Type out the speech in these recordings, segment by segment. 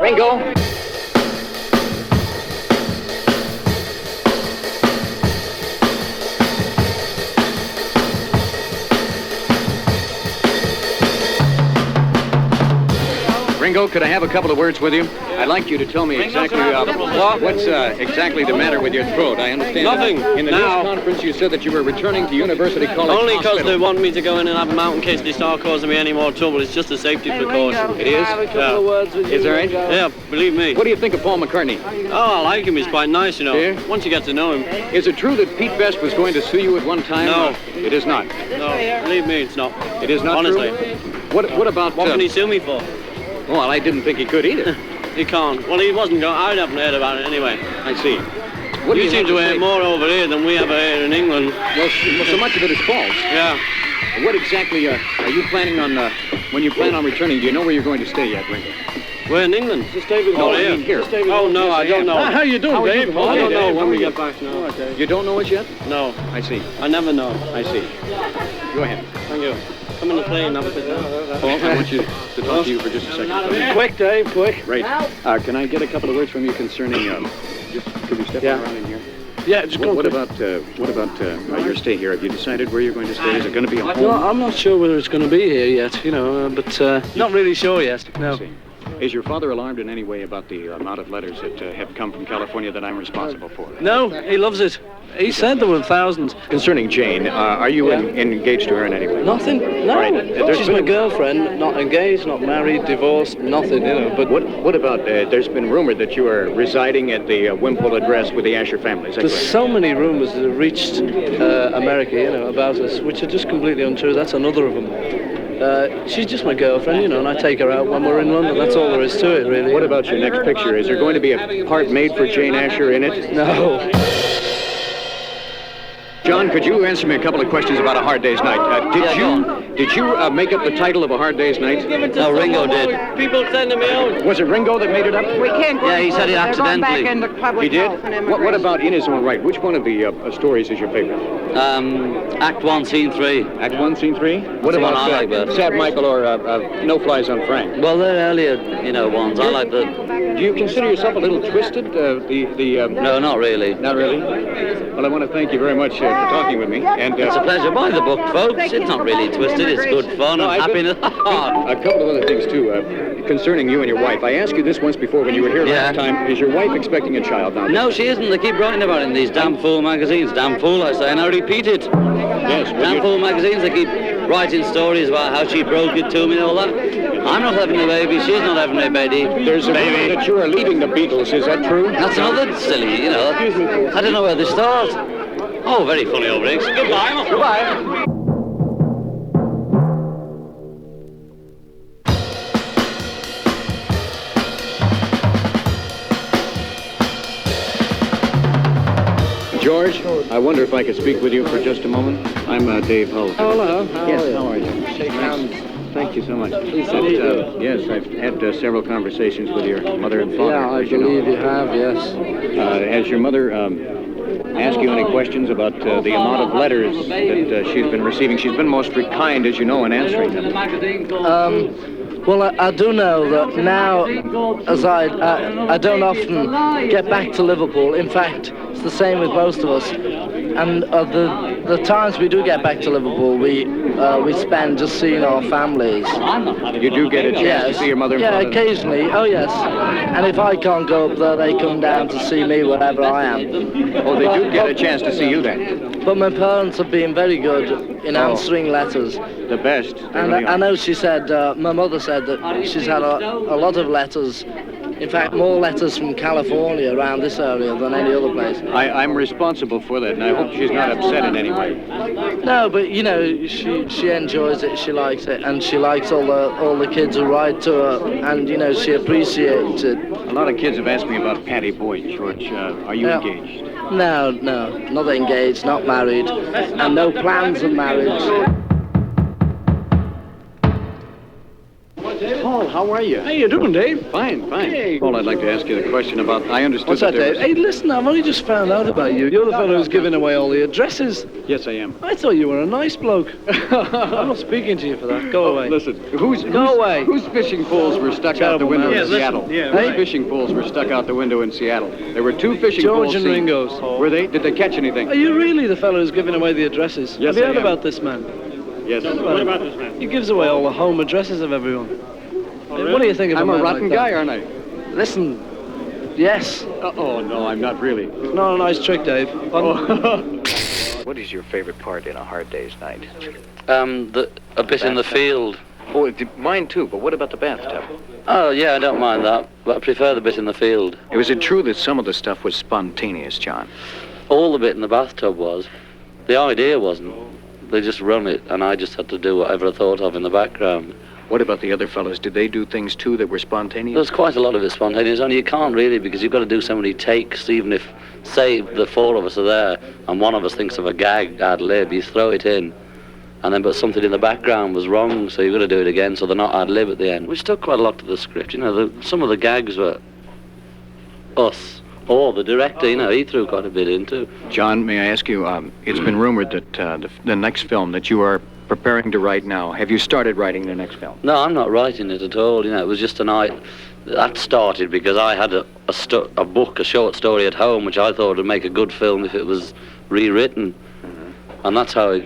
Ringo. Ringo, could I have a couple of words with you? I'd like you to tell me exactly what's exactly the matter with your throat. I understand. Nothing. In the news conference, you said that you were returning to University College Only because Hospital. they want me to go in and have them out in case they start causing me any more trouble. It's just a safety precaution. It is? Have a couple of words with you. Is that right? Yeah, believe me. What do you think of Paul McCartney? Oh, I like him. He's quite nice, you know. Yeah? Once you get to know him. Is it true that Pete Best was going to sue you at one time? No. It is not. No, believe me, it's not. It is not honestly. true? What about... What can he sue me for? Well, I didn't think he could either. He can't. Well, he wasn't going. I haven't heard about it anyway. I see. What do you seem to hear say? more over here than we ever hear in England. Well, so much of it is false. Yeah. What exactly are you planning on, when you plan on returning, do you know where you're going to stay yet, Ringo? We're in England. Just David. No, I mean here. Oh, no, I don't know. How you doing, Dave? I don't know when we get back now. Okay. You don't know it yet? No, I see. I never know. I see. Go ahead. Thank you. Come in the plane, have a sit down. Paul, I want you to talk to you for just a second. Quick, Dave, quick. Right. Can I get a couple of words from you concerning, just, could we step around in here? Yeah, just go. What about your stay here? Have you decided where you're going to stay? Is it going to be a home? No, I'm not sure whether it's going to be here yet, you know, but not really sure yet. No. I see. Is your father alarmed in any way about the amount of letters that have come from California that I'm responsible for? No, he loves it. He said there were thousands. Concerning Jane, are you engaged to her in any way? Nothing. No. All right. She's my girlfriend. Not engaged, not married, divorced, nothing. You know. But what about? There's been rumored that you are residing at the Wimpole address with the Asher family. Is that there's correct? so many rumors that have reached America, you know, about us, which are just completely untrue. That's another of them. She's just my girlfriend, you know, and I take her out when we're in London. That's all there is to it, really. What about your next picture? Is there going to be a part made for Jane Asher in it? No. John, could you answer me a couple of questions about A Hard Day's Night? Did you make up the title of A Hard Day's Night? No, Ringo did. People sending me out. Was it Ringo that made it up? We can't go. Yeah, he said it They're going back accidentally. into public He did? health and What immigration. about In His Own Right? Which one of the stories is your favorite? Act 1, Scene 3. Act 1, Scene 3? What the about one I like best. Sad Michael or No Flies on Frank? Well, they're earlier, you know, ones. I like the... Do you consider yourself a little twisted? No, not really. Not really? Well, I want to thank you very much for talking with me. And It's a pleasure. Buy the book, folks. It's not really twisted. It's good fun No, and I happiness. a couple of other things, too, concerning you and your wife. I asked you this once before when you were here last time. Is your wife expecting a child now? No, she isn't. They keep writing about it in these damn fool magazines. Damn fool, I say, and I repeat it. Yes. Damn fool magazines, they keep writing stories about how she broke it to me and all that. I'm not having a baby. She's not having a baby. There's a rumor that you are leaving the Beatles. Is that true? That's another silly, you know. I don't know where to start. Oh, very funny old Riggs. Goodbye. Goodbye. George, I wonder if I could speak with you for just a moment. I'm Dave Hull. Hello. Yes, how are you? Shake hands. Thank you so much. Yes, I've had several conversations with your mother and father. Yeah, I believe you have, yes. Has your mother asked you any questions about the amount of letters that she's been receiving? She's been most kind, as you know, in answering them. Well, I do know that now, as I don't often get back to Liverpool. In fact, it's the same with most of us. And the times we do get back to Liverpool, we spend just seeing our families. You do get a chance to see your mother and father? Yeah, occasionally. Oh, yes. And if I can't go up there, they come down to see me wherever I am. Oh, they do get a chance to see you then? But my parents have been very good in answering letters. The best. And I know she said, my mother said that she's had a lot of letters. In fact, more letters from California around this area than any other place. I'm responsible for that, and I hope she's not upset in any way. No, but you know, she enjoys it, she likes it, and she likes all the kids who write to her, and you know, she appreciates it. A lot of kids have asked me about Patty Boyd, George. Are you engaged? No, not engaged, not married, and no plans of marriage. Paul, how are you? How you doing, Dave? Fine, fine. Hey. Paul, I'd like to ask you the question about... I understood What's that, there Dave? Hey, listen, I've only just found out about you. You're the fellow who's giving away all the addresses. Yes, I am. I thought you were a nice bloke. I'm not speaking to you for that. Go away. Listen, Go away. Whose fishing poles were stuck out the Terrible window man. in Yeah, Seattle? listen, Whose right. fishing poles were stuck out the window in Seattle? There were 2 fishing poles. George and seen. Ringo's. Were they? Did they catch anything? Are you really the fellow who's giving away the addresses? Yes, Have you I heard am. about this man? Yes. What about this man? He gives away all the home addresses of everyone. What do you think of I'm a a man rotten like that? guy, aren't I? Listen, yes. Oh, no, I'm not really. It's not a nice trick, Dave. What is your favorite part in A Hard Day's Night? A bit in the field. Oh, mine too, but what about the bathtub? Oh, yeah, I don't mind that, but I prefer the bit in the field. Was it true that some of the stuff was spontaneous, John? All the bit in the bathtub was. The idea wasn't. They just run it, and I just had to do whatever I thought of in the background. What about the other fellows? Did they do things too that were spontaneous? There's quite a lot of it spontaneous, only you can't really, because you've got to do so many takes, even if, say, the 4 of us are there, and one of us thinks of a gag ad lib, you throw it in, and then but something in the background was wrong, so you've got to do it again, so they're not ad lib at the end, which took quite a lot to the script. You know, some of the gags were us, or the director, you know, he threw quite a bit in too. John, may I ask you, it's been rumored that the next film that you are preparing to write now, have you started writing the next film? No, I'm not writing it at all, you know, it was just a night. That started because I had a book, a short story at home, which I thought would make a good film if it was rewritten. And that's how it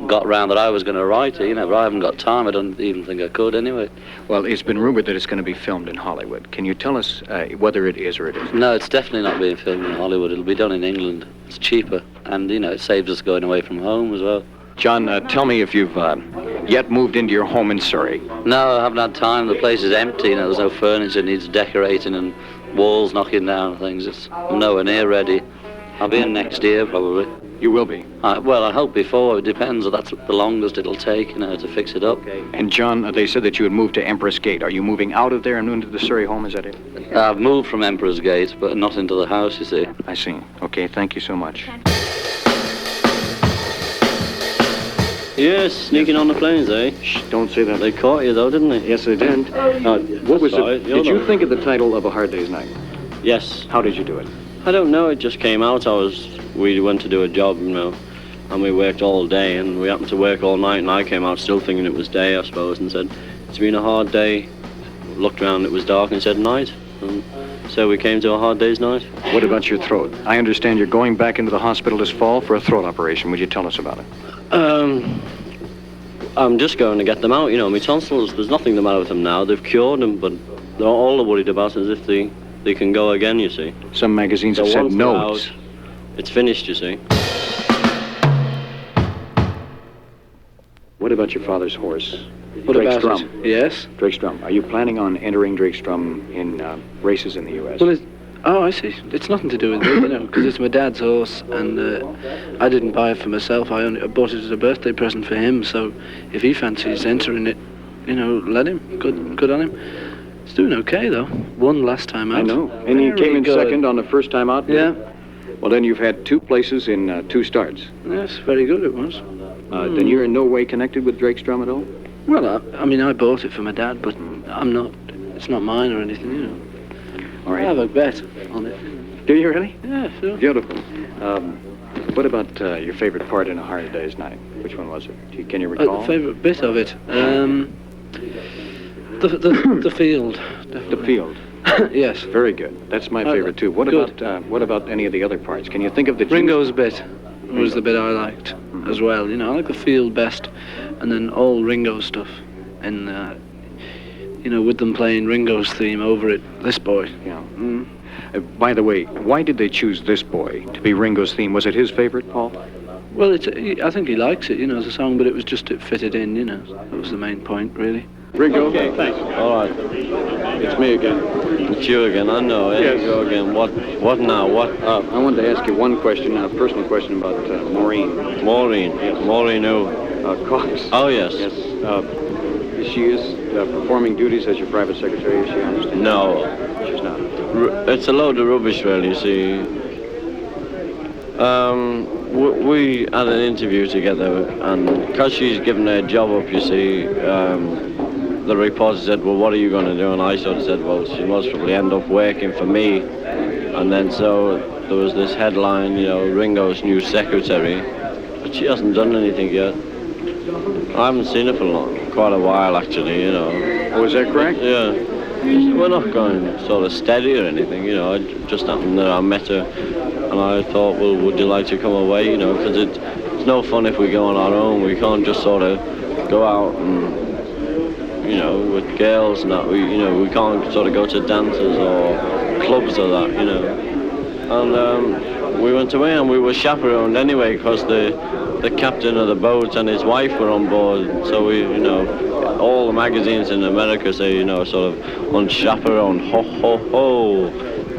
got round that I was going to write it, you know, but I haven't got time. I don't even think I could anyway. Well, it's been rumored that it's going to be filmed in Hollywood. Can you tell us whether it is or it isn't? No, it's definitely not being filmed in Hollywood. It'll be done in England. It's cheaper, and, you know, it saves us going away from home as well. John, tell me if you've yet moved into your home in Surrey. No, I haven't had time. The place is empty, you know, there's no furniture, it needs decorating and walls knocking down and things. It's nowhere near ready. I'll be in next year, probably. You will be. Well, I hope before. It depends. That's the longest it'll take, you know, to fix it up. Okay. And John, they said that you had moved to Empress Gate. Are you moving out of there and into the Surrey home? Is that it? I've moved from Emperor's Gate, but not into the house, you see. I see. Okay, thank you so much. Yes, sneaking on the planes, eh? Shh, don't say that. They caught you, though, didn't they? Yes, they did. What was Sorry, it? Did you think of the title of A Hard Day's Night? Yes. How did you do it? I don't know, it just came out. We went to do a job, you know, and we worked all day, and we happened to work all night, and I came out still thinking it was day, I suppose, and said, it's been a hard day. Looked around, it was dark, and said night. And so we came to A Hard Day's Night. What about your throat? I understand you're going back into the hospital this fall for a throat operation. Would you tell us about it? I'm just going to get them out, you know. My tonsils, there's nothing the matter with them now. They've cured them, but all they're worried about is if they can go again, you see. Some magazines So have said once no. they're out, it's finished, you see. What about your father's horse? What Drake about Strum. it? Yes. Drake Strum. Are you planning on entering Drake Strum in races in the U.S.? Well, I see. It's nothing to do with me, you know, because it's my dad's horse, and I didn't buy it for myself. I bought it as a birthday present for him. So, if he fancies entering it, you know, let him. Good on him. He's doing okay though. Won last time out. I know. And he came in good. second on the first time out? Yeah. Well, then you've had 2 places in 2 starts. Yes, very good it was. Then you're in no way connected with Drake Strum at all? Well, I mean, I bought it for my dad, but I'm not. It's not mine or anything, you know. All right. I have a bet on it. Do you really? Yeah, sure. Beautiful. What about your favorite part in A Hard Day's Night? Which one was it? Can you recall? The favourite bit of it, the field. Definitely. The field. Yes. Very good. That's my favorite too. What about any of the other parts? Can you think of the Ringo's bit was the bit I liked as well. You know, I like the field best, and then all Ringo stuff, and you know, with them playing Ringo's theme over it. This boy. Yeah. By the way, why did they choose This Boy to be Ringo's theme? Was it his favorite, Paul? Well, I think he likes it, you know, as a song, but it was just it fitted in, you know. That was the main point, really. Ringo? Okay, thanks. All right. It's me again. It's you again, I know. Here Yes. you go again. What now? What? I wanted to ask you one question, a personal question about Maureen. Maureen. Yes. Maureen who? Cox. Oh, yes. Yes. She is performing duties as your private secretary, is she? I understand. No. She's not. It's a load of rubbish, really, you see. We had an interview together, and because she's given her job up, you see, the reporter said, well, what are you going to do? And I sort of said, well, she must probably end up working for me. And then so there was this headline, you know, Ringo's new secretary. But she hasn't done anything yet. I haven't seen her for quite a while, actually, you know. Oh, is that correct? Yeah. We're not going sort of steady or anything, you know. It just happened that I met her and I thought, well, would you like to come away, you know, because it's no fun if we go on our own. We can't just sort of go out and, you know, with girls and that. We can't sort of go to dances or clubs or that, you know. And we went away and we were chaperoned anyway because the captain of the boat and his wife were on board. So we, you know, all the magazines in America say, you know, sort of unchaperoned, ho, ho, ho.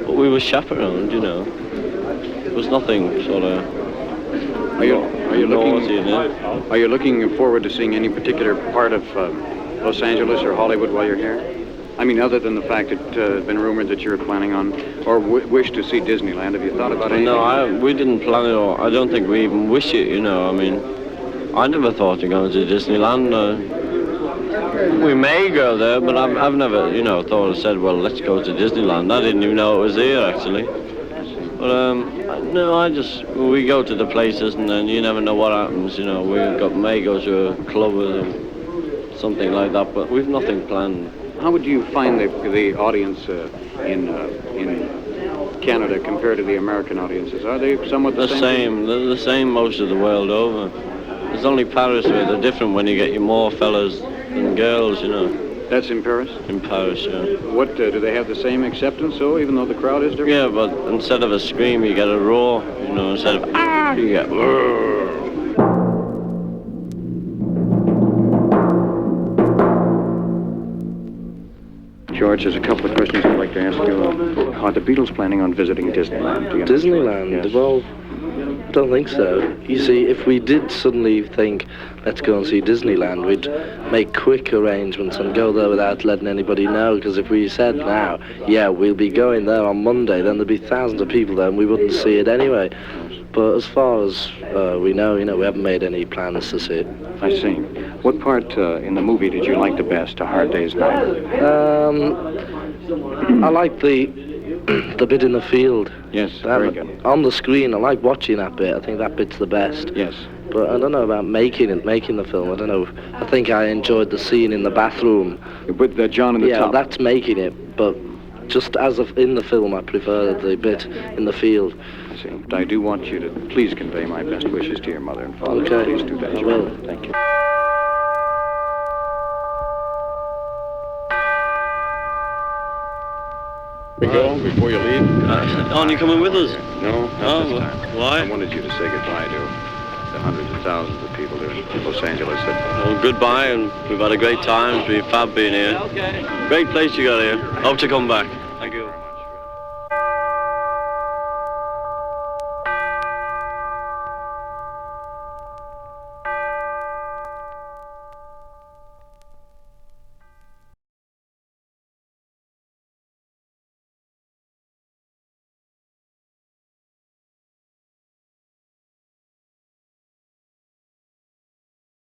But we were chaperoned, you know. There was nothing sort of... Are you looking forward to seeing any particular part of Los Angeles or Hollywood while you're here? I mean, other than the fact that it's been rumored that you're planning on or wish to see Disneyland, have you thought about anything? No, we didn't plan it, or I don't think we even wish it, you know. I mean, I never thought of going to Disneyland. We may go there, but I've never, you know, thought or said, well, let's go to Disneyland. I didn't even know it was here, actually. But, no, we go to the places and then you never know what happens, you know. May go to a club or something like that, but we've nothing planned. How would you find the audience in Canada compared to the American audiences? Are they somewhat the same? They're the same most of the world over. There's only Paris where they're different when you get your more fellas than girls, you know. That's in Paris? In Paris, yeah. What, do they have the same acceptance, though, even though the crowd is different? Yeah, but instead of a scream, you get a roar, you know, instead of ah, you get roar. George, there's a couple of questions I'd like to ask you. Are the Beatles planning on visiting Disneyland? Do you know? Disneyland? Yes. Well, I don't think so. You see, if we did suddenly think, let's go and see Disneyland, we'd make quick arrangements and go there without letting anybody know, because if we said now, yeah, we'll be going there on Monday, then there'd be thousands of people there and we wouldn't see it anyway. But as far as we know, you know, we haven't made any plans to see it. I see. What part in the movie did you like the best, A Hard Day's Night? I like the bit in the field. Yes, very good. On the screen, I like watching that bit. I think that bit's the best. Yes. But I don't know about making the film. I don't know. I think I enjoyed the scene in the bathroom. With John in the top? Yeah, that's making it. But just as of in the film, I prefer the bit in the field. I see. I do want you to please convey my best wishes to your mother and father. Okay. Please do that. I will. Thank you. We go before you leave? Aren't you coming with us? No, not this time. Why? I wanted you to say goodbye to the hundreds of thousands of people in Los Angeles that... Well, goodbye, and we've had a great time. It's been fab being here. Great place you got here. Hope to come back.